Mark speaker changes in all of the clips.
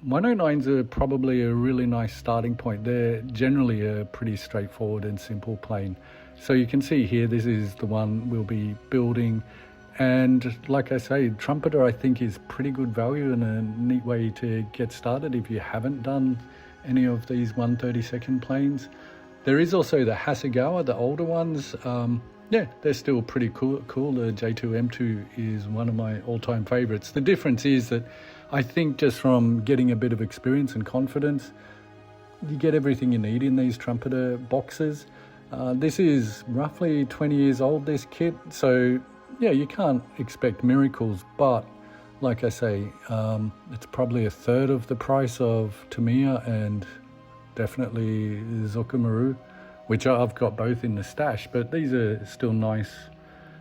Speaker 1: 109s are probably a really nice starting point. They're generally a pretty straightforward and simple plane. So you can see here, this is the one we'll be building. And like I say, Trumpeter I think is pretty good value and a neat way to get started if you haven't done any of these 1/32 planes. There is also the Hasegawa, the older ones. Yeah, they're still pretty cool. The J2M2 is one of my all-time favorites. The difference is that I think just from getting a bit of experience and confidence, you get everything you need in these Trumpeter boxes. This is roughly 20 years old, this kit. So yeah, you can't expect miracles, but like I say, it's probably a third of the price of Tamiya and definitely Zukumaru, which I've got both in the stash, but these are still nice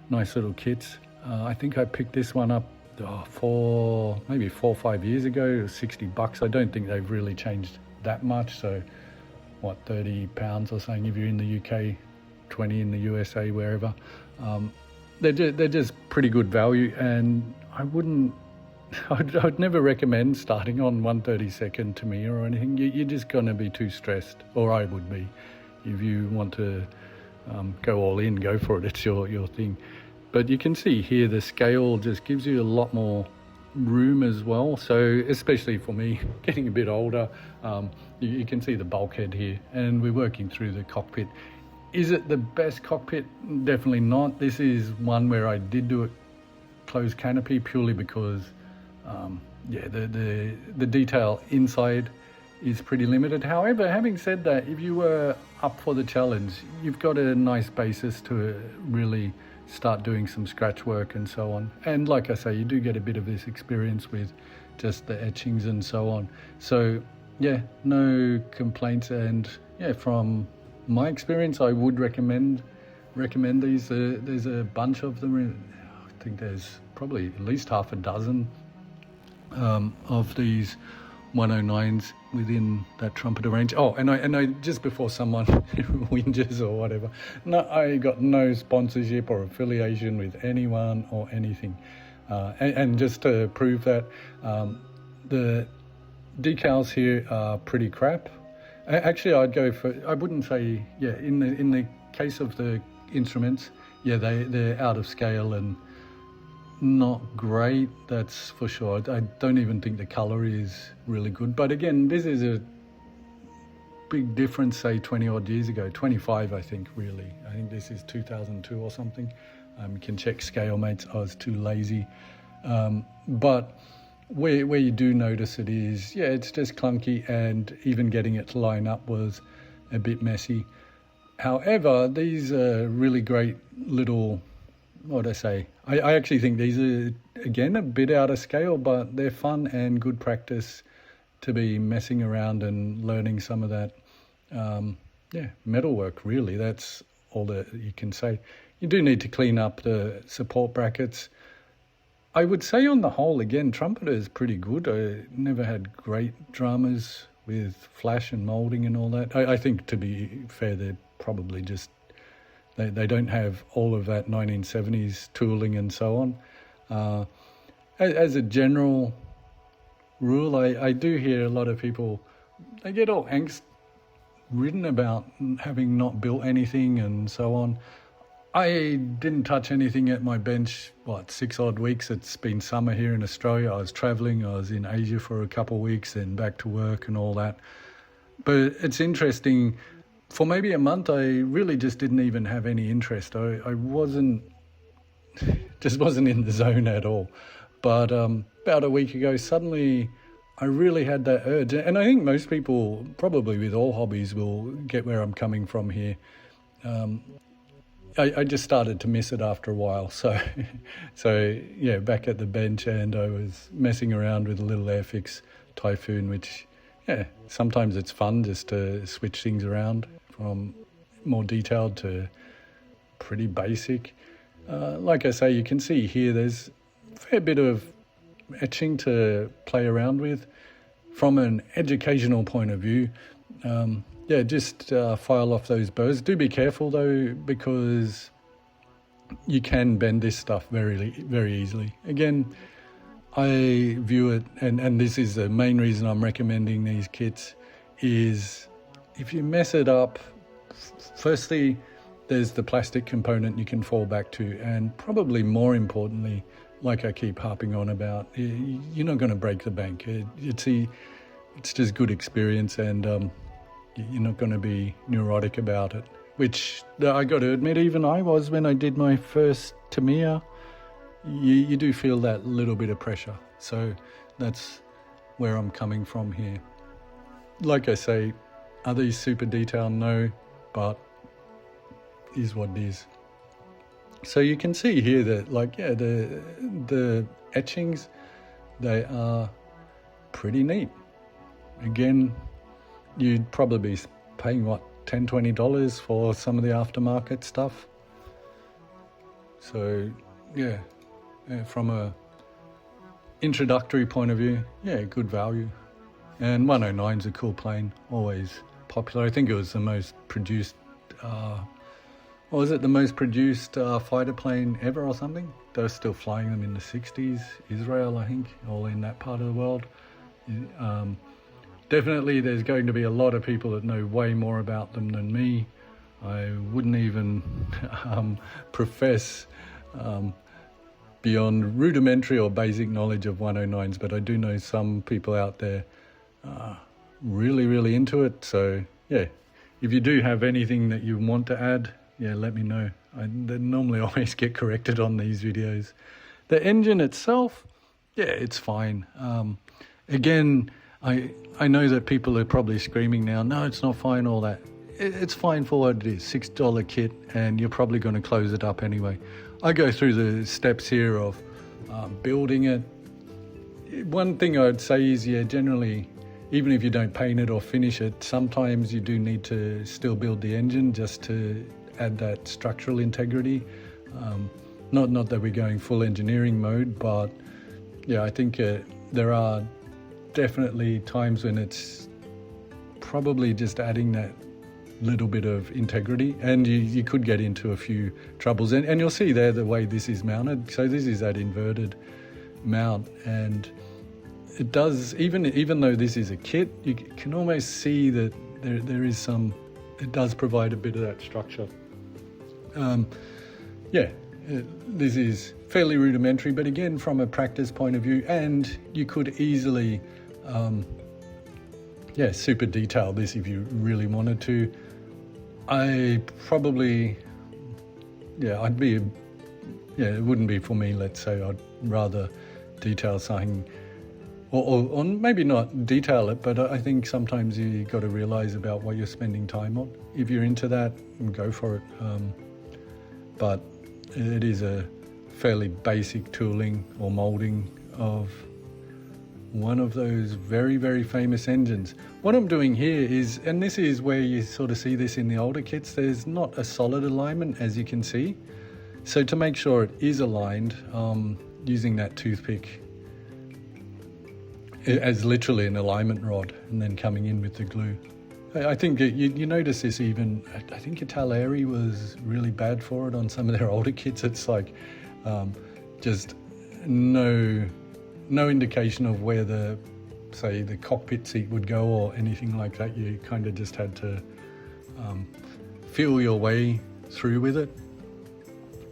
Speaker 1: little kits. I think I picked this one up maybe 4 or 5 years ago. It was $60. I don't think they've really changed that much. So what, £30 or something if you're in the UK, 20 in the USA, wherever. They're just pretty good value, and I'd never recommend starting on 1/32 Tamiya or anything. You're just going to be too stressed, or I would be. If you want to go all in, go for it. It's your thing. But you can see here the scale just gives you a lot more room as well. So especially for me, getting a bit older, you can see the bulkhead here, and we're working through the cockpit. Is it the best cockpit? Definitely not. This is one where I did do it closed canopy purely because the detail inside is pretty limited. However, having said that, if you were up for the challenge, you've got a nice basis to really start doing some scratch work and so on. And like I say, you do get a bit of this experience with just the etchings and so on. So yeah, no complaints. And yeah, from my experience, I would recommend these. There's a bunch of them. I think there's probably at least half a dozen of these 109s within that Trumpeter range. Oh, and I just before someone whinges or whatever, no, I got no sponsorship or affiliation with anyone or anything. And just to prove that, the decals here are pretty crap. Actually, I'd go for, I wouldn't say, yeah, in the case of the instruments, yeah, they're out of scale and not great, that's for sure. I don't even think the color is really good. But again, this is a big difference, say 20 odd years ago, 25 I think really. I think this is 2002 or something. You can check scale mates, I was too lazy. But where you do notice it is, yeah, it's just clunky, and even getting it to line up was a bit messy. However, these are really great little, what I say, I actually think these are, again, a bit out of scale, but they're fun and good practice to be messing around and learning some of that, metal work, really. That's all that you can say. You do need to clean up the support brackets. I would say on the whole, again, Trumpeter is pretty good. I never had great dramas with flash and moulding and all that. I think, to be fair, they're probably just, they don't have all of that 1970s tooling and so on. As a general rule, I do hear a lot of people, they get all angst-ridden about having not built anything and so on. I didn't touch anything at my bench, 6 odd weeks. It's been summer here in Australia. I was traveling, I was in Asia for a couple of weeks and back to work and all that. But it's interesting, for maybe a month, I really just didn't even have any interest. I wasn't in the zone at all. But about a week ago, suddenly I really had that urge. And I think most people, probably with all hobbies, will get where I'm coming from here. I just started to miss it after a while. So yeah, back at the bench, and I was messing around with a little Airfix Typhoon, which, yeah, sometimes it's fun just to switch things around from more detailed to pretty basic. Like I say, you can see here there's a fair bit of etching to play around with. From an educational point of view, just file off those burrs. Do be careful though, because you can bend this stuff very, very easily. Again, I view it, and this is the main reason I'm recommending these kits, is if you mess it up, firstly, there's the plastic component you can fall back to, and probably more importantly, like I keep harping on about, you're not going to break the bank. It's just good experience, and you're not going to be neurotic about it, which I got to admit, even I was when I did my first Tamiya. You do feel that little bit of pressure. So that's where I'm coming from here. Like I say, are these super detailed? No, but is what it is. So you can see here that, like, yeah, the etchings, they are pretty neat. Again, you'd probably be paying, what, $10, $20 for some of the aftermarket stuff. So, yeah, from a introductory point of view, yeah, good value. And 109's a cool plane, always popular. I think it was the most produced, the most produced fighter plane ever or something? They were still flying them in the 60s, Israel, I think, all in that part of the world. Definitely there's going to be a lot of people that know way more about them than me. I wouldn't even profess beyond rudimentary or basic knowledge of 109s, but I do know some people out there really, really into it. So yeah, if you do have anything that you want to add, yeah, let me know. They normally always get corrected on these videos. The engine itself, yeah, it's fine. Again, I know that people are probably screaming now, no, it's not fine, all that. It's fine for what it is, $6 kit, and you're probably going to close it up anyway. I go through the steps here of building it. One thing I'd say is, yeah, generally, even if you don't paint it or finish it, sometimes you do need to still build the engine just to add that structural integrity. Not that we're going full engineering mode, but yeah, I think there are definitely times when it's probably just adding that little bit of integrity, and you could get into a few troubles, and you'll see there the way this is mounted. So this is that inverted mount, and it does, even though this is a kit, you can almost see that there is some, it does provide a bit of that structure. This is fairly rudimentary, but again, from a practice point of view, and you could easily super detail this if you really wanted to. It wouldn't be for me, let's say. I'd rather detail something, or maybe not detail it, but I think sometimes you got to realize about what you're spending time on. If you're into that, go for it. But it is a fairly basic tooling or molding of one of those very, very famous engines. What I'm doing here is, and this is where you sort of see this in the older kits, there's not a solid alignment, as you can see. So to make sure it is aligned, using that toothpick as literally an alignment rod, and then coming in with the glue. I think you notice this even, I think Italeri was really bad for it on some of their older kits. It's like just no indication of where the cockpit seat would go or anything like that. You kind of just had to feel your way through with it.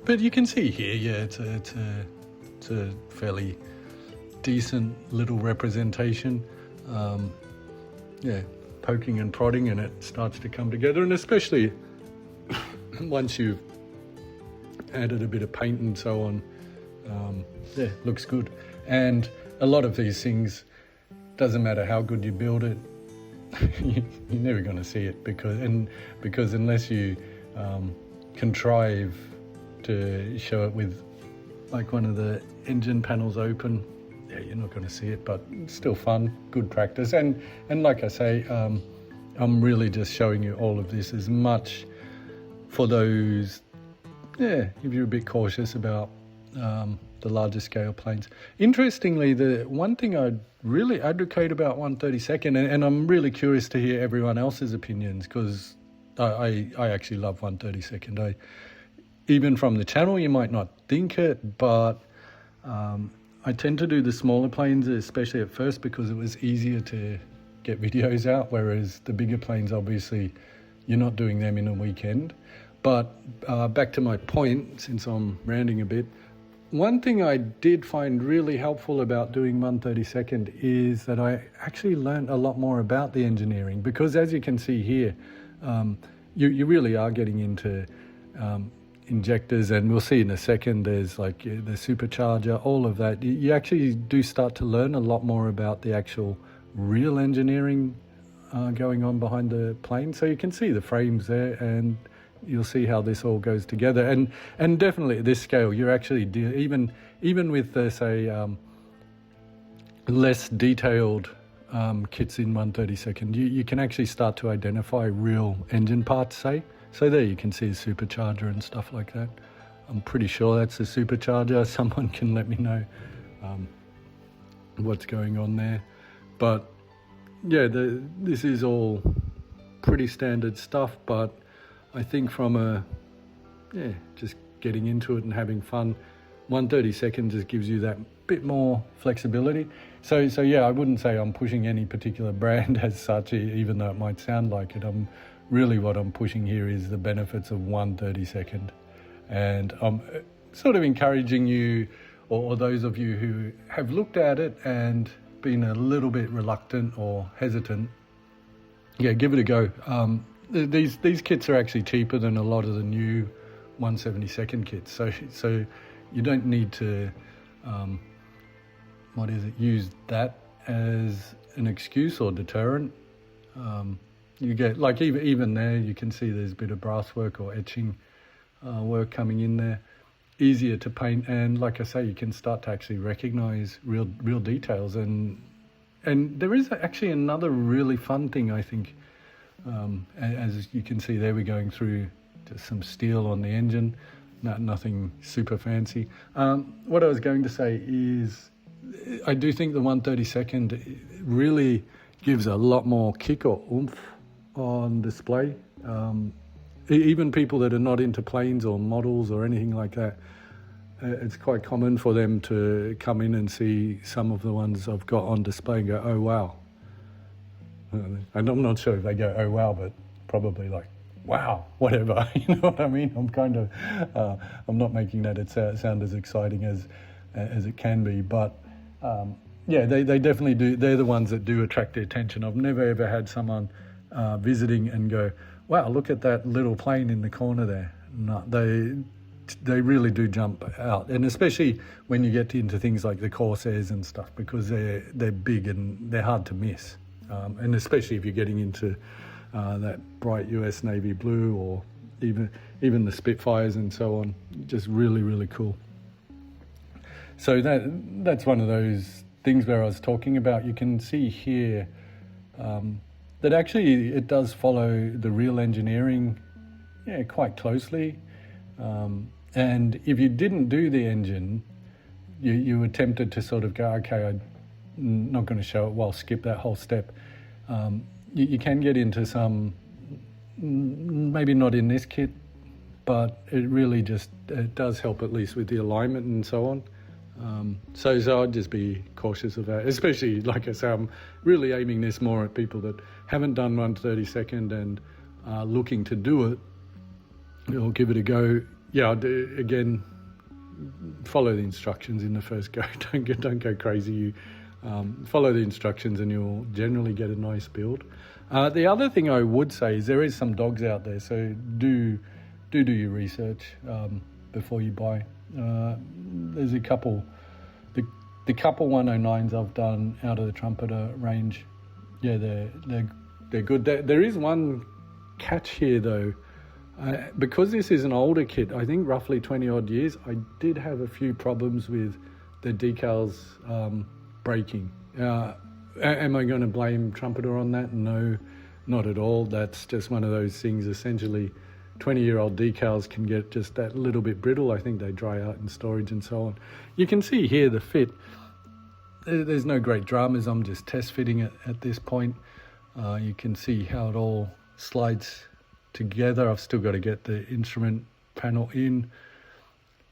Speaker 1: But you can see here, yeah, it's a fairly decent little representation. Poking and prodding, and it starts to come together, and especially once you've added a bit of paint and so on, looks good. And a lot of these things, doesn't matter how good you build it, you're never going to see it, because unless you contrive to show it with like one of the engine panels open, yeah, you're not going to see it. But it's still fun, good practice, and like I say, I'm really just showing you all of this as much for those, if you're a bit cautious about the larger scale planes. Interestingly, the one thing I'd really advocate about 132nd, and I'm really curious to hear everyone else's opinions, because I actually love 132nd. Even from the channel, you might not think it, but I tend to do the smaller planes, especially at first, because it was easier to get videos out, whereas the bigger planes, obviously, you're not doing them in a weekend. But back to my point, since I'm ranting a bit, one thing I did find really helpful about doing 1/32 is that I actually learned a lot more about the engineering, because as you can see here, you really are getting into injectors, and we'll see in a second, there's like the supercharger, all of that. You actually do start to learn a lot more about the actual real engineering going on behind the plane. So you can see the frames there, and you'll see how this all goes together. And definitely at this scale, you're actually even with say less detailed kits in 1/32, you can actually start to identify real engine parts, say. So there you can see a supercharger and stuff like that. I'm pretty sure that's a supercharger. Someone can let me know what's going on there. But yeah, this is all pretty standard stuff, but I think from just getting into it and having fun, 1/32 just gives you that bit more flexibility. So yeah, I wouldn't say I'm pushing any particular brand as such, even though it might sound like it. Really what I'm pushing here is the benefits of 1/32, and I'm sort of encouraging you, or those of you who have looked at it and been a little bit reluctant or hesitant, yeah, give it a go. These kits are actually cheaper than a lot of the new 1/72 kits, so you don't need to use that as an excuse or deterrent. You get, like, even there, you can see there's a bit of brass work or etching work coming in there. Easier to paint, and like I say, you can start to actually recognize real details. And there is actually another really fun thing, I think. As you can see there, we're going through just some steel on the engine, nothing super fancy. What I was going to say is, I do think the 1/32 really gives a lot more kick or oomph on display. Even people that are not into planes or models or anything like that, it's quite common for them to come in and see some of the ones I've got on display and go, oh wow. And I'm not sure if they go, oh wow, but probably like, wow, whatever. You know what I mean? I'm not making that it sound as exciting as it can be, but yeah, they definitely do. They're the ones that do attract the attention. I've never ever had someone visiting and go, wow, look at that little plane in the corner there. No, they really do jump out, and especially when you get into things like the Corsairs and stuff, because they're big and they're hard to miss, and especially if you're getting into that bright US Navy blue, or even the Spitfires and so on. Just really, really cool. So that's one of those things where I was talking about. You can see here that actually it does follow the real engineering quite closely. And if you didn't do the engine, you were tempted to sort of go, okay, I'm not going to show it, well, skip that whole step. You can get into some, maybe not in this kit, but it really it does help, at least with the alignment and so on. So I'd just be cautious of that, especially, like I say, I'm really aiming this more at people that haven't done 1/32 and are looking to do it, or give it a go. Yeah, again, follow the instructions in the first go. Don't go crazy. You follow the instructions and you'll generally get a nice build. The other thing I would say is there is some dogs out there, so do your research before you buy. There's a couple, the couple 109s I've done out of the Trumpeter range. Yeah, they're good. There is one catch here though. Because this is an older kit, I think roughly 20 odd years, I did have a few problems with the decals breaking. Am I going to blame Trumpeter on that? No, not at all. That's just one of those things. Essentially, 20-year-old decals can get just that little bit brittle. I think they dry out in storage and so on. You can see here the fit. There's no great dramas. I'm just test fitting it at this point. You can see how it all slides together. I've still got to get the instrument panel in.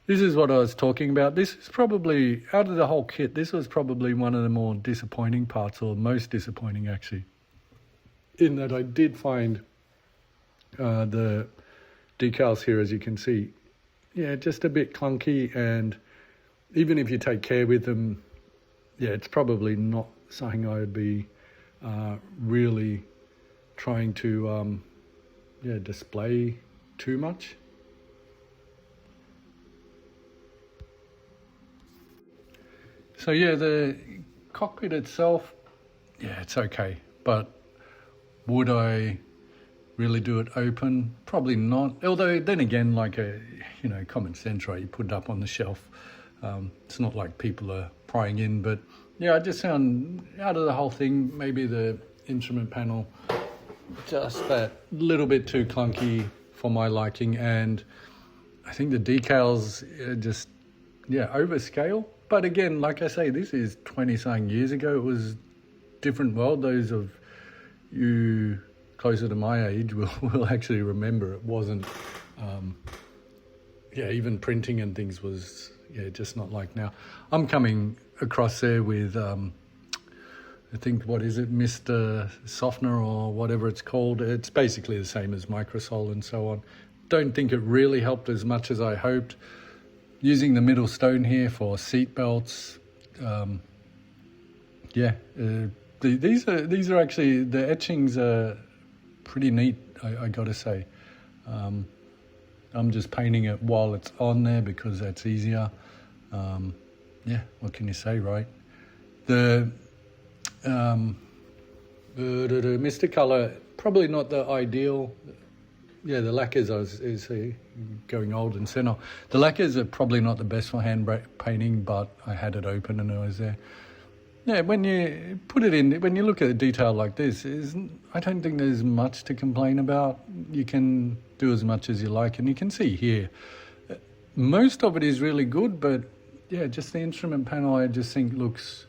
Speaker 1: This is what I was talking about. This is probably, out of the whole kit, this was probably one of the more disappointing parts, or most disappointing actually, in that I did find the decals here, as you can see, yeah, just a bit clunky, and even if you take care with them, yeah, it's probably not something I would be really trying to display too much. So yeah, the cockpit itself, yeah, it's okay, but would I really do it open? Probably not. Although then again, like common sense, right? You put it up on the shelf. It's not like people are prying in, but yeah, I just found out of the whole thing, maybe the instrument panel, just that little bit too clunky for my liking, and I think the decals are just, overscale. But again, like I say, this is 20-something years ago. It was a different world. Those of you closer to my age will actually remember it wasn't, even printing and things was, just not like now. I'm coming across there with, I think, what is it, Mr. Softener or whatever it's called. It's basically the same as Microsol and so on. Don't think it really helped as much as I hoped. Using the middle stone here for seat belts, these are actually, the etchings are pretty neat, I gotta say. I'm just painting it while it's on there because that's easier. What can you say, right? The Mr. Color, probably not the ideal. Yeah, the lacquers is going old and senile. The lacquers are probably not the best for hand painting, but I had it open and I was there. Yeah, when you put it in, when you look at a detail like this, I don't think there's much to complain about. You can do as much as you like, and you can see here, most of it is really good, but yeah, just the instrument panel I just think looks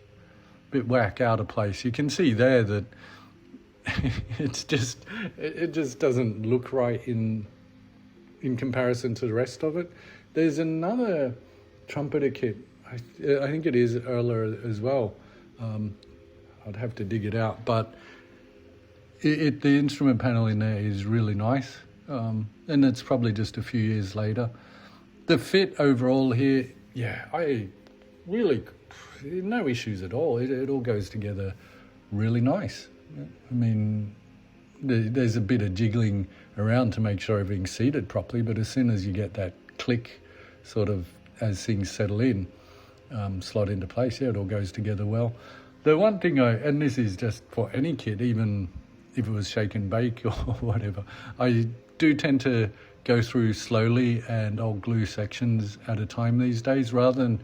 Speaker 1: a bit whack, out of place. You can see there that it just doesn't look right in comparison to the rest of it. There's another trumpeter kit, I think it is Erler as well. I'd have to dig it out, but the instrument panel in there is really nice, and it's probably just a few years later. The fit overall here, I really, no issues at all. It all goes together really nice. I mean, there's a bit of jiggling around to make sure everything's seated properly, but as soon as you get that click, sort of as things settle in, slot into place, it all goes together well. The one thing and this is just for any kit, even if it was shake and bake or whatever, I do tend to go through slowly, and I'll glue sections at a time these days rather than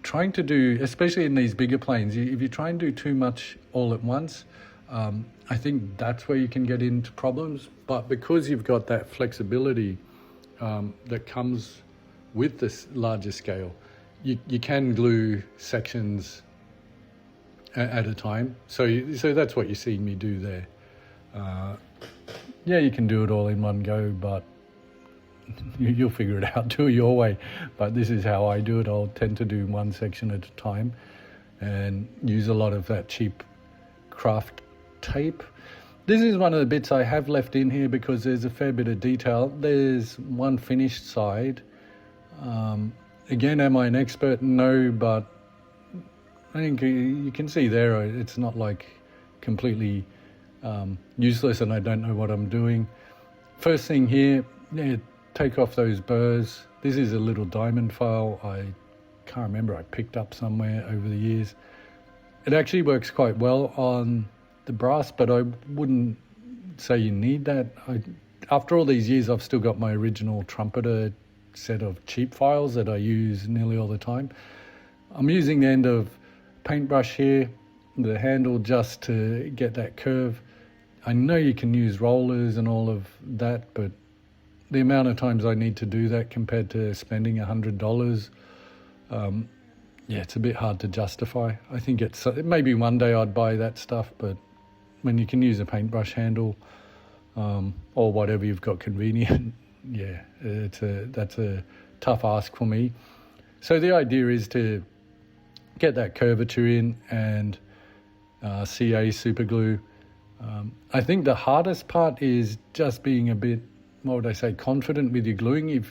Speaker 1: trying to do, especially in these bigger planes, if you try and do too much all at once, I think that's where you can get into problems. But because you've got that flexibility that comes with this larger scale, you can glue sections at a time. So that's what you're seeing me do there. You can do it all in one go, but you'll figure it out, do it your way. But this is how I do it. I'll tend to do one section at a time and use a lot of that cheap craft tape. This is one of the bits I have left in here because there's a fair bit of detail. There's one finished side. Again, am I an expert? No, but I think you can see there it's not like completely useless and I don't know what I'm doing. First thing here, take off those burrs. This is a little diamond file. I can't remember, I picked up somewhere over the years. It actually works quite well on the brass, but I wouldn't say you need that. After all these years, I've still got my original trumpeter set of cheap files that I use nearly all the time. I'm using the end of paintbrush here, the handle, just to get that curve. I know you can use rollers and all of that, but the amount of times I need to do that compared to spending $100, it's a bit hard to justify. I think maybe one day I'd buy that stuff, but when you can use a paintbrush handle or whatever you've got convenient, that's a tough ask for me. So the idea is to get that curvature in and CA super glue. I think the hardest part is just being a bit, what would I say, confident with your gluing.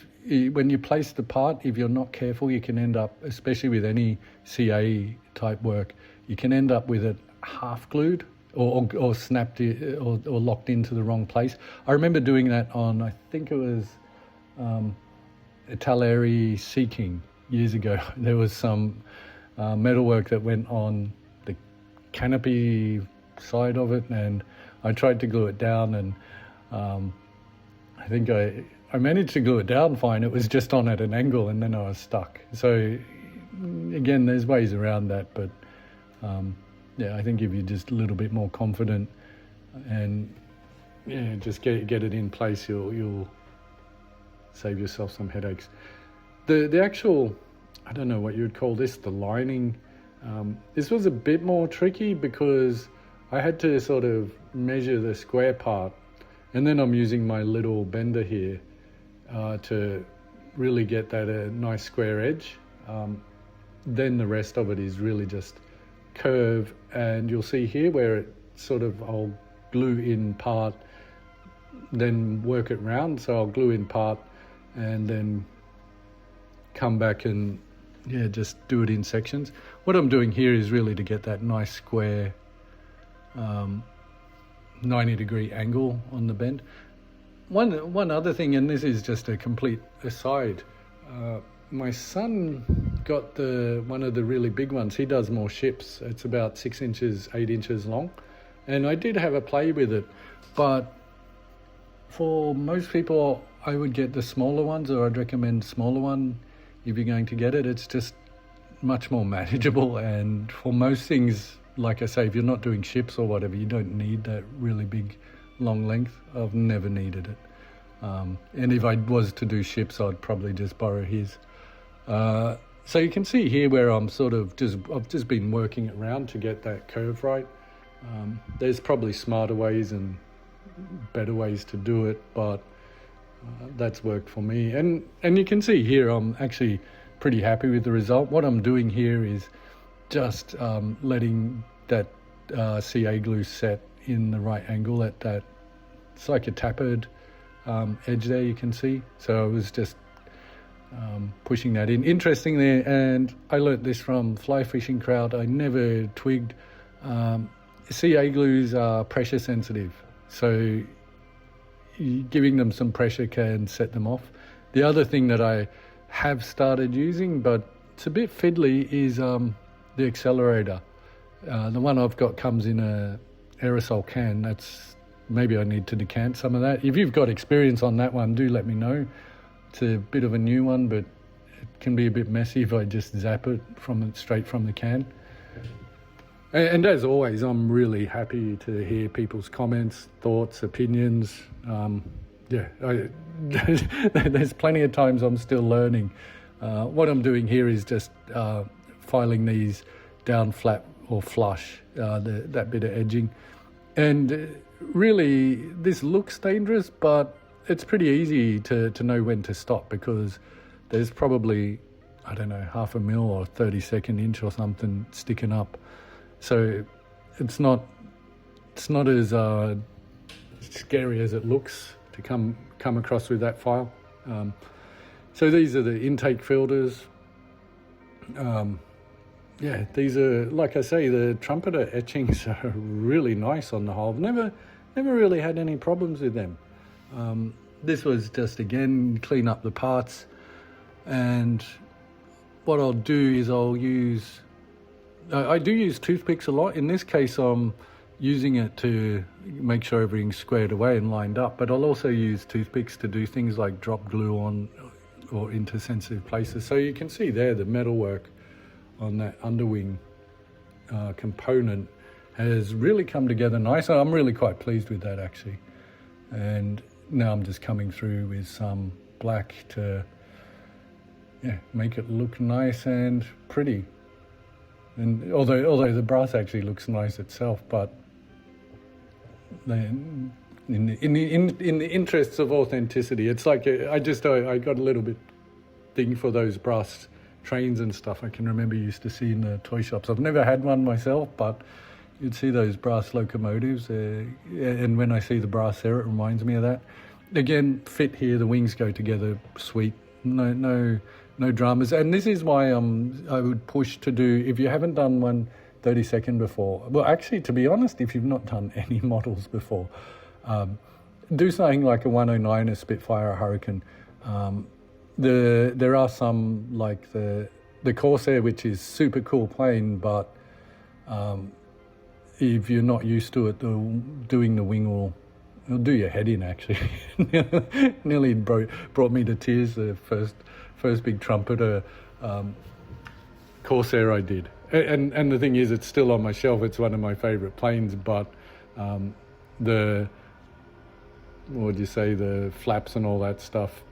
Speaker 1: When you place the part, if you're not careful, you can end up, especially with any CA type work, you can end up with it half glued or snapped or locked into the wrong place. I remember doing that on, I think it was Italeri Sea King years ago. There was some metalwork that went on the canopy side of it, and I tried to glue it down, and I think I managed to glue it down fine. It was just on at an angle, and then I was stuck. So again, there's ways around that, but yeah, I think if you're just a little bit more confident and just get it in place, you'll save yourself some headaches. The actual, I don't know what you would call this, the lining. This was a bit more tricky because I had to sort of measure the square part, and then I'm using my little bender here to really get that nice square edge. Then the rest of it is really just curve, and you'll see here where it sort of, I'll glue in part, then work it round. So I'll glue in part and then come back and just do it in sections. What I'm doing here is really to get that nice square 90-degree angle on the bend. One other thing, and this is just a complete aside, my son got one of the really big ones. He does more ships. It's about 6 inches, 8 inches long, and I did have a play with it, but for most people I would get the smaller ones, or I'd recommend smaller one if you're going to get it. It's just much more manageable, and for most things, like I say, if you're not doing ships or whatever, you don't need that really big long length. I've never needed it, and if I was to do ships, I'd probably just borrow his. So you can see here where I'm sort of I've just been working it around to get that curve right. There's probably smarter ways and better ways to do it, but that's worked for me. And you can see here I'm actually pretty happy with the result. What I'm doing here is just letting that CA glue set in the right angle at that, it's like a tapered edge there, you can see. So I was just pushing that in. Interesting there, and I learnt this from fly fishing crowd. I never twigged. CA glues are pressure sensitive, so giving them some pressure can set them off. The other thing that I have started using, but it's a bit fiddly, is the accelerator. The one I've got comes in a aerosol can. That's, maybe I need to decant some of that. If you've got experience on that one, do let me know. It's a bit of a new one, but it can be a bit messy if I just zap it straight from the can. And as always, I'm really happy to hear people's comments, thoughts, opinions. There's plenty of times I'm still learning. What I'm doing here is just filing these down flat or flush, that bit of edging. And really, this looks dangerous, but it's pretty easy to know when to stop, because there's probably, I don't know, 0.5 mil or 32nd inch or something sticking up. So it's not as scary as it looks to come across with that file. So these are the intake filters. These are, like I say, the Trumpeter etchings are really nice on the whole. I've never really had any problems with them. This was just, again, clean up the parts, and what I'll do is I do use toothpicks a lot. In this case, I'm using it to make sure everything's squared away and lined up, but I'll also use toothpicks to do things like drop glue on or into sensitive places. So you can see there the metalwork on that underwing component has really come together nice. I'm really quite pleased with that, actually. And now I'm just coming through with some black to make it look nice and pretty. And although the brass actually looks nice itself, but in the interests of authenticity, it's like I got a little bit thing for those brass trains and stuff. I can remember used to see in the toy shops. I've never had one myself, but you'd see those brass locomotives, and when I see the brass there, it reminds me of that. Again, fit here, the wings go together, sweet, no dramas. And this is why I would push to do, if you haven't done one 32nd before, well, actually, to be honest, if you've not done any models before, do something like a 109, a Spitfire, a Hurricane. There are some like the Corsair, which is super cool plane, but if you're not used to it, doing the wing it'll do your head in, actually. Nearly brought me to tears, the first big Trumpeter Corsair I did. And the thing is, it's still on my shelf. It's one of my favourite planes, but the flaps and all that stuff,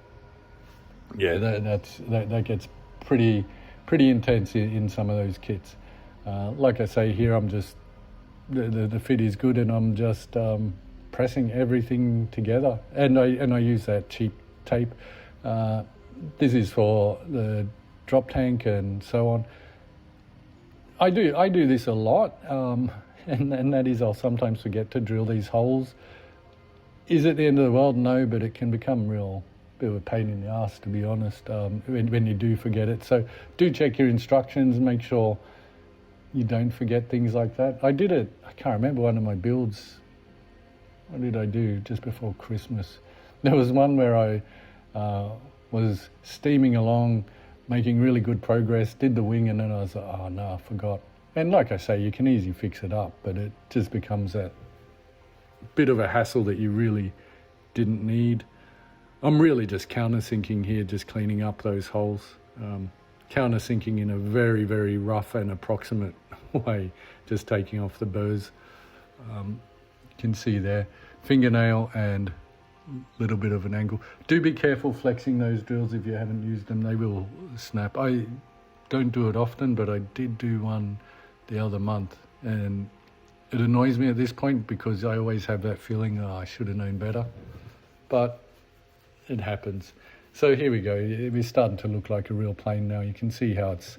Speaker 1: yeah, that gets pretty intense in some of those kits. Like I say here, I'm just the fit is good, and I'm just pressing everything together, and I use that cheap tape. This is for the drop tank and so on. I do this a lot, and that is, I'll sometimes forget to drill these holes. Is it the end of the world? No, but it can become real bit of a pain in the ass, to be honest, when you do forget it. So do check your instructions, make sure you don't forget things like that. I did it, I can't remember one of my builds. What did I do just before Christmas? There was one where I was steaming along, making really good progress, did the wing, and then I was like, oh no, I forgot. And like I say, you can easily fix it up, but it just becomes that bit of a hassle that you really didn't need. I'm really just countersinking here, just cleaning up those holes. Countersinking in a very, very rough and approximate way, just taking off the burrs. You can see there, fingernail and little bit of an angle. Do be careful flexing those drills if you haven't used them. They will snap. I don't do it often, but I did do one the other month, and it annoys me at this point because I always have that feeling, oh, I should have known better, but it happens. So here we go. It's starting to look like a real plane now. You can see how it's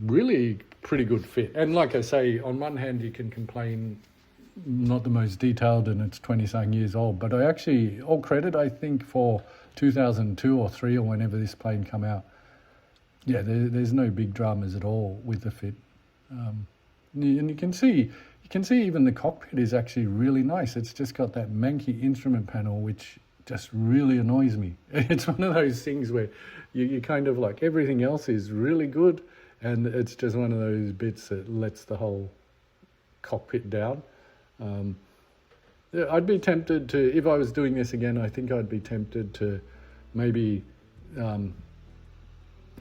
Speaker 1: really pretty good fit. And like I say, on one hand you can complain not the most detailed and it's 20-something years old, but I actually, all credit, I think, for 2002 or 3 or whenever this plane come out. Yeah, there's no big dramas at all with the fit. And you can see even the cockpit is actually really nice. It's just got that manky instrument panel, which just really annoys me. It's one of those things where you kind of like, everything else is really good, and it's just one of those bits that lets the whole cockpit down. I'd be tempted to, if I was doing this again, I think I'd be tempted to maybe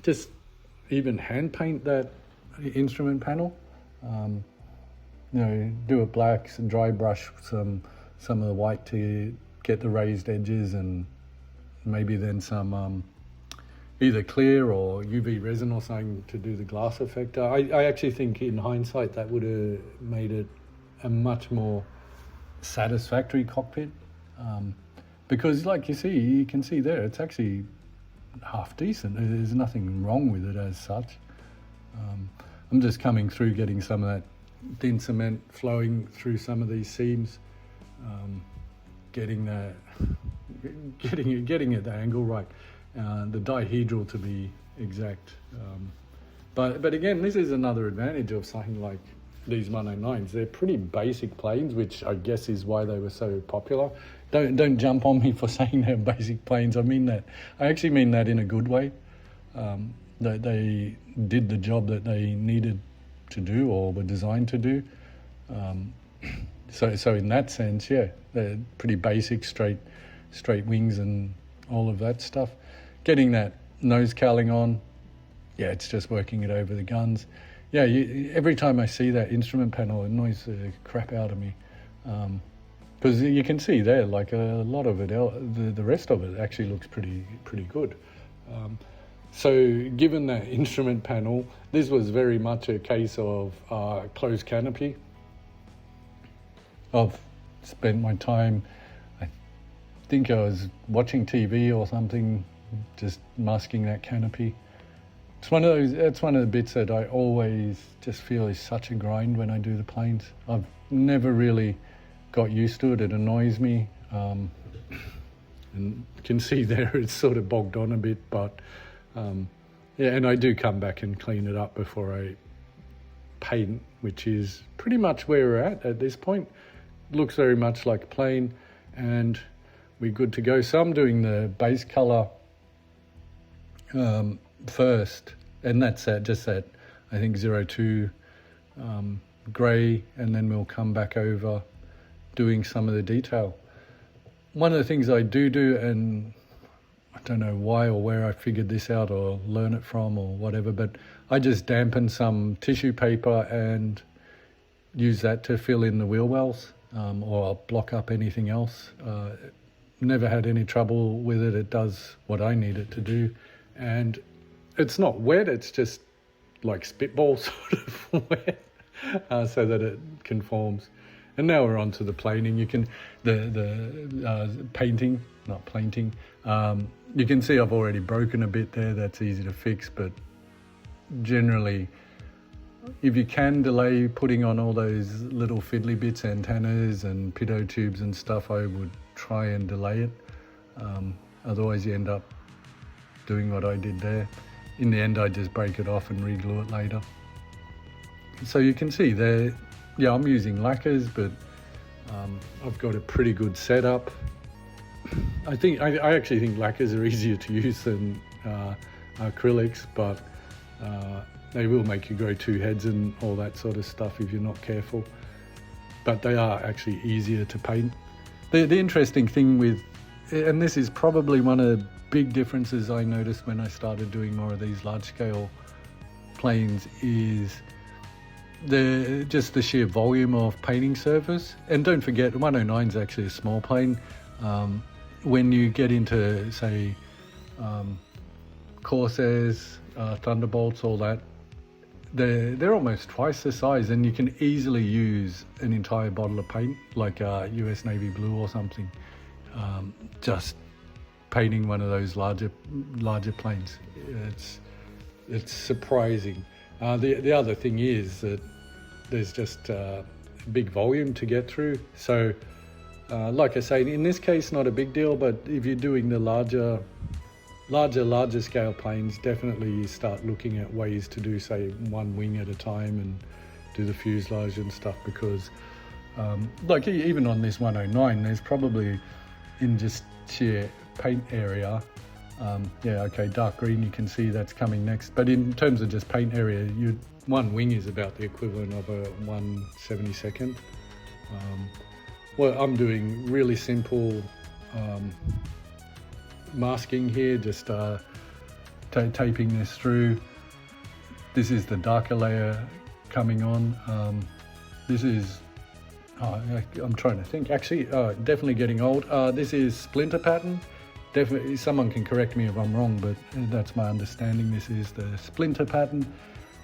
Speaker 1: just even hand paint that instrument panel. Do it blacks and dry brush some of the white to get the raised edges, and maybe then some either clear or UV resin or something to do the glass effect. I actually think in hindsight that would have made it a much more satisfactory cockpit, because like you can see there, it's actually half decent. There's nothing wrong with it as such. I'm just coming through, getting some of that thin cement flowing through some of these seams, getting it the angle right, the dihedral to be exact. But again, this is another advantage of something like these 109s. They're pretty basic planes, which I guess is why they were so popular. Don't jump on me for saying they're basic planes. I mean that. I actually mean that in a good way. They did the job that they needed to do or were designed to do. So in that sense, yeah, they're pretty basic, straight wings and all of that stuff. Getting that nose cowling on, yeah, it's just working it over the guns. Yeah, every time I see that instrument panel, it annoys the crap out of me. Because you can see there, like a lot of it, the rest of it actually looks pretty good. So given that instrument panel, this was very much a case of closed canopy. I've spent my time, I think I was watching TV or something just masking that canopy. It's one of those. It's one of the bits that I always just feel is such a grind when I do the planes. I've never really got used to it. It annoys me, and you can see there it's sort of bogged on a bit. But yeah, and I do come back and clean it up before I paint, which is pretty much where we're at this point. Looks very much like a plane, and we're good to go. So I'm doing the base color first, and that's just that, I think 02 grey, and then we'll come back over doing some of the detail. One of the things I do, and I don't know why or where I figured this out or learn it from or whatever, but I just dampen some tissue paper and use that to fill in the wheel wells, or block up anything else. Never had any trouble with it. It does what I need it to do. And it's not wet, it's just like spitball sort of wet, so that it conforms. And now we're on to the planing. You can, the painting, not painting. You can see I've already broken a bit there. That's easy to fix, but generally, if you can delay putting on all those little fiddly bits, antennas and pitot tubes and stuff, I would try and delay it. Otherwise you end up doing what I did there. In the end, I just break it off and re-glue it later. So you can see there, yeah, I'm using lacquers, but I've got a pretty good setup. I actually think lacquers are easier to use than acrylics, but they will make you grow two heads and all that sort of stuff if you're not careful. But they are actually easier to paint. The interesting thing with, and this is probably one of the big differences I noticed when I started doing more of these large scale planes, is just the sheer volume of painting surface. And don't forget, 109 is actually a small plane. When you get into, say, Corsairs, Thunderbolts, all that, they're almost twice the size, and you can easily use an entire bottle of paint, like US Navy blue or something, just painting one of those larger planes. It's surprising. The other thing is that there's just big volume to get through. So like I say, in this case, not a big deal, but if you're doing the larger scale planes, definitely you start looking at ways to do, say, one wing at a time and do the fuselage and stuff, because like even on this 109, there's probably, in just sheer paint area, yeah, okay, dark green, you can see that's coming next, but in terms of just paint area, one wing is about the equivalent of a 1/72nd. Well, I'm doing really simple masking here, just taping this through. This is the darker layer coming on. This is, I'm trying to think, actually, definitely getting old. This is splinter pattern. Definitely, someone can correct me if I'm wrong, but that's my understanding. This is the splinter pattern.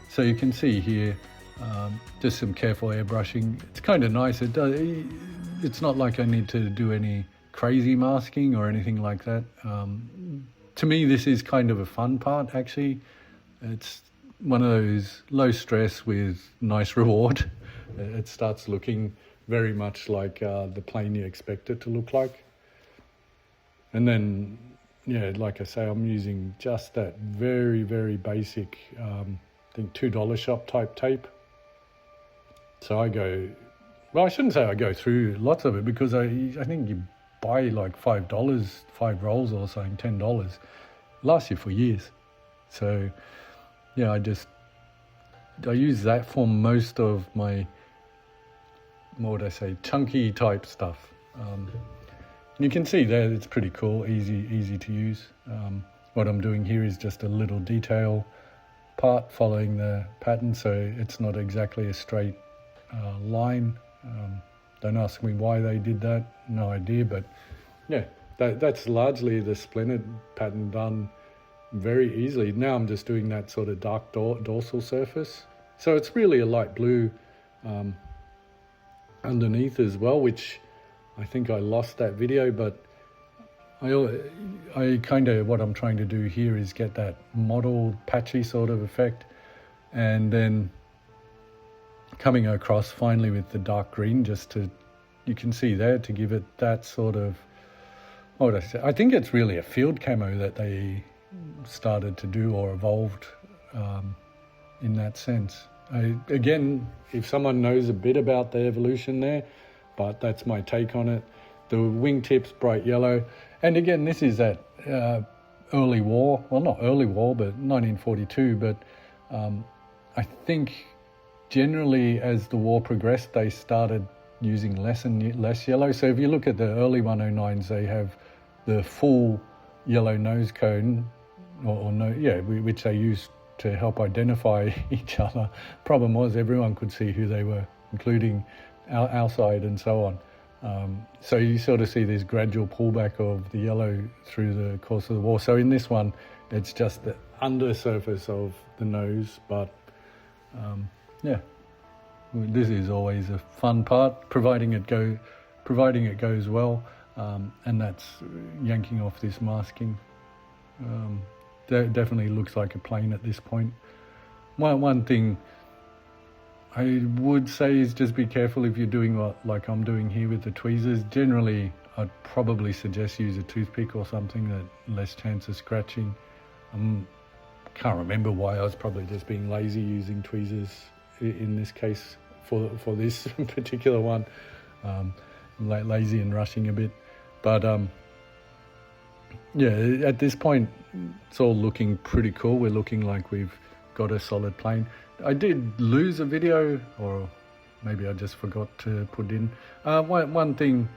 Speaker 1: So you can see here, just some careful airbrushing. It's kind of nice. It's not like I need to do any crazy masking or anything like that. To me, this is kind of a fun part, actually. It's one of those low stress with nice reward. It starts looking very much like the plane you expect it to look like. And then, yeah, like I say, I'm using just that very, very basic, I think $2 shop type tape. So I go, well, I shouldn't say I go through lots of it, because I think you buy like $5, 5 rolls or something, $10. Lasts you for years. So yeah, I use that for most of my, what would I say, chunky type stuff. You can see there it's pretty cool, easy to use. What I'm doing here is just a little detail part following the pattern, so it's not exactly a straight line. Don't ask me why they did that, no idea, but yeah, that's largely the splintered pattern done very easily. Now I'm just doing that sort of dark dorsal surface. So it's really a light blue underneath as well, which I think I lost that video, but I kind of, what I'm trying to do here is get that mottled, patchy sort of effect, and then coming across finally with the dark green, just to, you can see there, to give it that sort of, what would I say? I think it's really a field camo that they started to do or evolved in that sense. Again, if someone knows a bit about the evolution there, but that's my take on it. The wingtips, bright yellow. And again, this is that early war, well, not early war, but 1942, but I think generally as the war progressed, they started using less and less yellow. So if you look at the early 109s, they have the full yellow nose cone, which they used to help identify each other. Problem was everyone could see who they were, including our side and so on. So you sort of see this gradual pullback of the yellow through the course of the war. So in this one, it's just the undersurface of the nose, but yeah, this is always a fun part, providing it goes well, and that's yanking off this masking. Definitely looks like a plane at this point. One thing I would say is just be careful if you're doing what like I'm doing here with the tweezers. Generally, I'd probably suggest use a toothpick or something, that less chance of scratching. Can't remember why. I was probably just being lazy using tweezers in this case for this particular one. Lazy and rushing a bit, but yeah, at this point it's all looking pretty cool. We're looking like we've got a solid plane. I did lose a video, or maybe I just forgot to put in. One thing,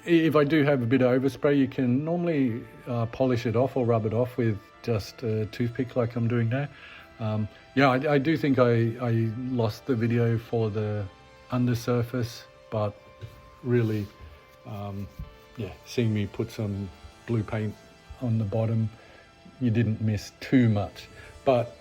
Speaker 1: if I do have a bit of overspray, you can normally polish it off or rub it off with just a toothpick like I'm doing now. Yeah, I do think I lost the video for the undersurface, but really, yeah, seeing me put some blue paint on the bottom, you didn't miss too much. But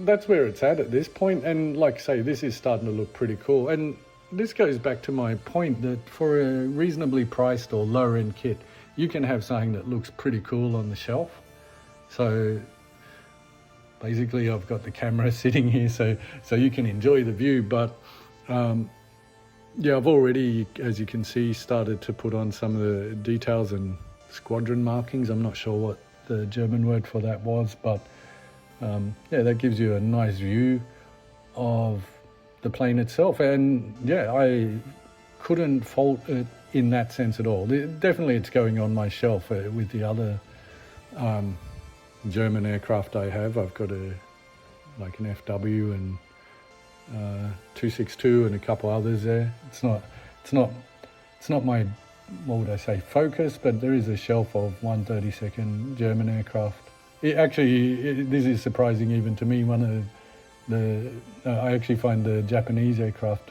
Speaker 1: that's where it's at this point. And like I say, this is starting to look pretty cool. And this goes back to my point that for a reasonably priced or lower end kit, you can have something that looks pretty cool on the shelf. So basically I've got the camera sitting here so you can enjoy the view, but yeah, I've already, as you can see, started to put on some of the details and squadron markings. I'm not sure what the German word for that was, but yeah, that gives you a nice view of the plane itself. And yeah, I couldn't fault it in that sense at all. Definitely it's going on my shelf with the other German aircraft I have. I've got like an FW and 262 and a couple others there. It's not my, what would I say, focus, but there is a shelf of 132nd German aircraft. This is surprising even to me. One of the I actually find the Japanese aircraft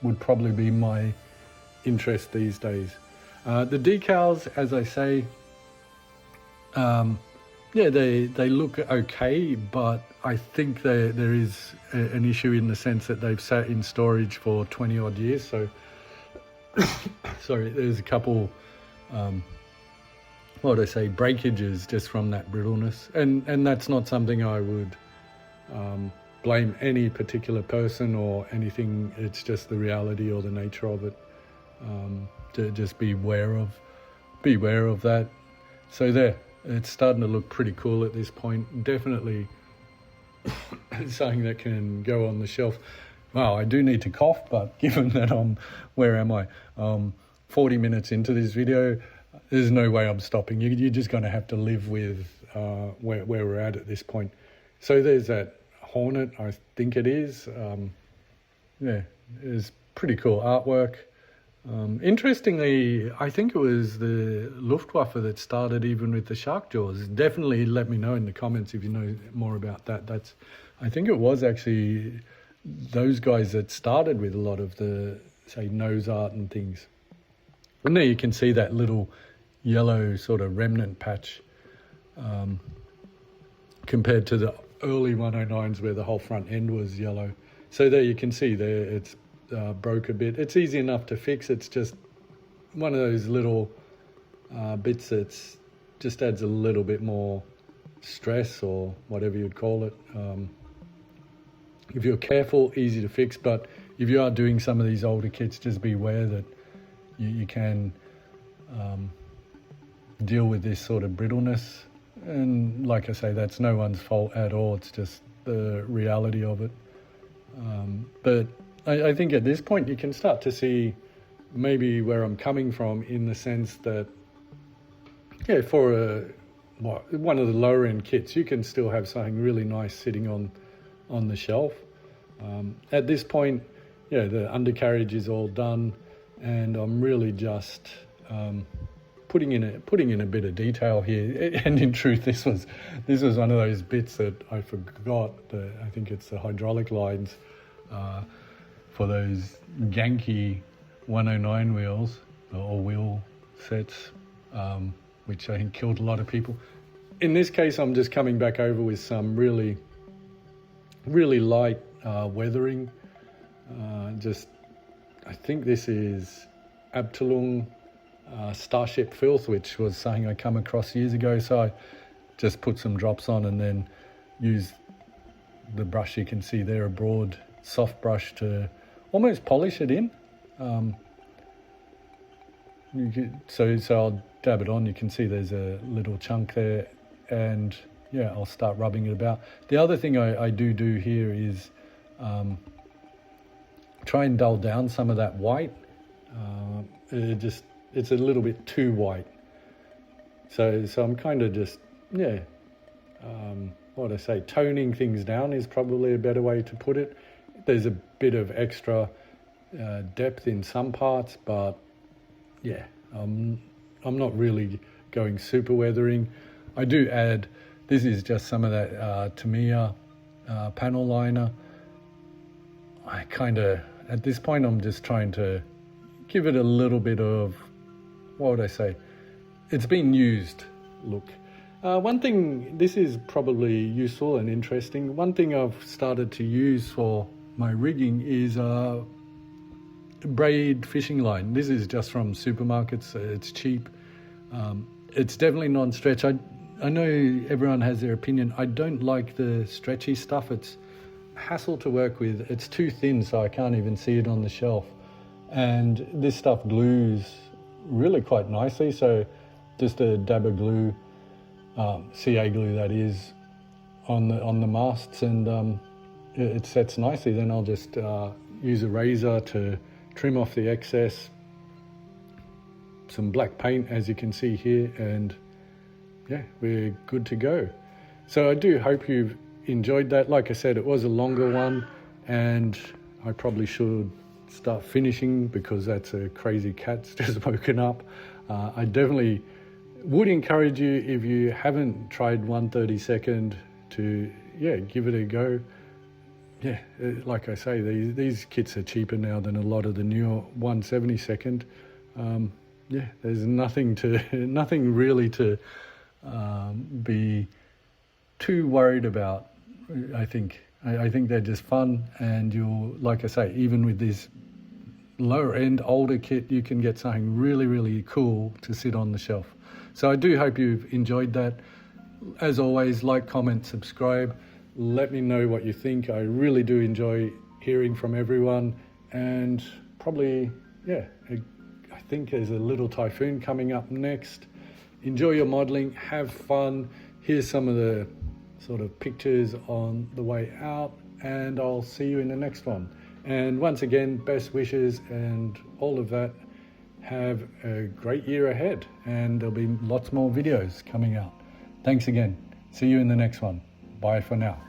Speaker 1: would probably be my interest these days. The decals, as I say, yeah, they look okay, but I think there is an issue in the sense that they've sat in storage for 20 odd years. So, sorry, there's a couple, what would I say, breakages just from that brittleness. And that's not something I would blame any particular person or anything. It's just the reality or the nature of it. To just be aware of that. So there. It's starting to look pretty cool at this point. Definitely something that can go on the shelf. Wow, I do need to cough, but given that where am I? 40 minutes into this video, there's no way I'm stopping. You're just going to have to live with where we're at this point. So there's that Hornet, I think it is. Yeah, it's pretty cool artwork. Interestingly, I think it was the Luftwaffe that started even with the shark jaws. Definitely let me know in the comments if you know more about that. I think it was actually those guys that started with a lot of the, say, nose art and things. And there you can see that little yellow sort of remnant patch compared to the early 109s where the whole front end was yellow. So there you can see there it's broke a bit. It's easy enough to fix. It's just one of those little bits that's just adds a little bit more stress or whatever you'd call it. If you're careful, easy to fix, but if you are doing some of these older kits, just be aware that you can deal with this sort of brittleness. And like I say, that's no one's fault at all. It's just the reality of it. But I think at this point you can start to see maybe where I'm coming from, in the sense that, yeah, for one of the lower end kits, you can still have something really nice sitting on the shelf. At this point, yeah, the undercarriage is all done, and I'm really just putting in a bit of detail here. And in truth, this was one of those bits that I forgot. I think it's the hydraulic lines for those Yankee 109 wheels or wheel sets, which I think killed a lot of people. In this case, I'm just coming back over with some really, really light weathering. I think this is Abteilung Starship Filth, which was something I come across years ago. So I just put some drops on and then use the brush you can see there, a broad soft brush, to almost polish it in. So I'll dab it on. You can see there's a little chunk there, and yeah, I'll start rubbing it about. The other thing I do here is try and dull down some of that white. It's a little bit too white. So I'm kind of just, what I say, toning things down is probably a better way to put it. There's a bit of extra depth in some parts, but yeah, I'm not really going super weathering. I do add, this is just some of that Tamiya panel liner. I kind of, at this point, I'm just trying to give it a little bit of, what would I say? It's been used look. One thing, this is probably useful and interesting. One thing I've started to use for my rigging is braid fishing line. This is just from supermarkets. It's cheap. It's definitely non-stretch. I know everyone has their opinion. I don't like the stretchy stuff. It's hassle to work with. It's too thin, so I can't even see it on the shelf. And this stuff glues really quite nicely. So just a dab of glue, CA glue that is, on the masts, and it sets nicely. Then I'll just use a razor to trim off the excess, some black paint as you can see here, and yeah, we're good to go. So I do hope you've enjoyed that. Like I said, it was a longer one, and I probably should start finishing because that's a crazy cat's just woken up. I definitely would encourage you, if you haven't tried 1/32 to give it a go. Yeah, like I say, these kits are cheaper now than a lot of the newer 1/72. There's nothing really to be too worried about. I think they're just fun, and you'll, like I say, even with this lower end older kit, you can get something really, really cool to sit on the shelf. So I do hope you've enjoyed that. As always, like, comment, subscribe. Let me know what you think. I really do enjoy hearing from everyone. And probably, I think there's a little typhoon coming up next. Enjoy your modeling, have fun. Here's some of the sort of pictures on the way out, and I'll see you in the next one. And once again, best wishes and all of that. Have a great year ahead, and there'll be lots more videos coming out. Thanks again. See you in the next one. Bye for now.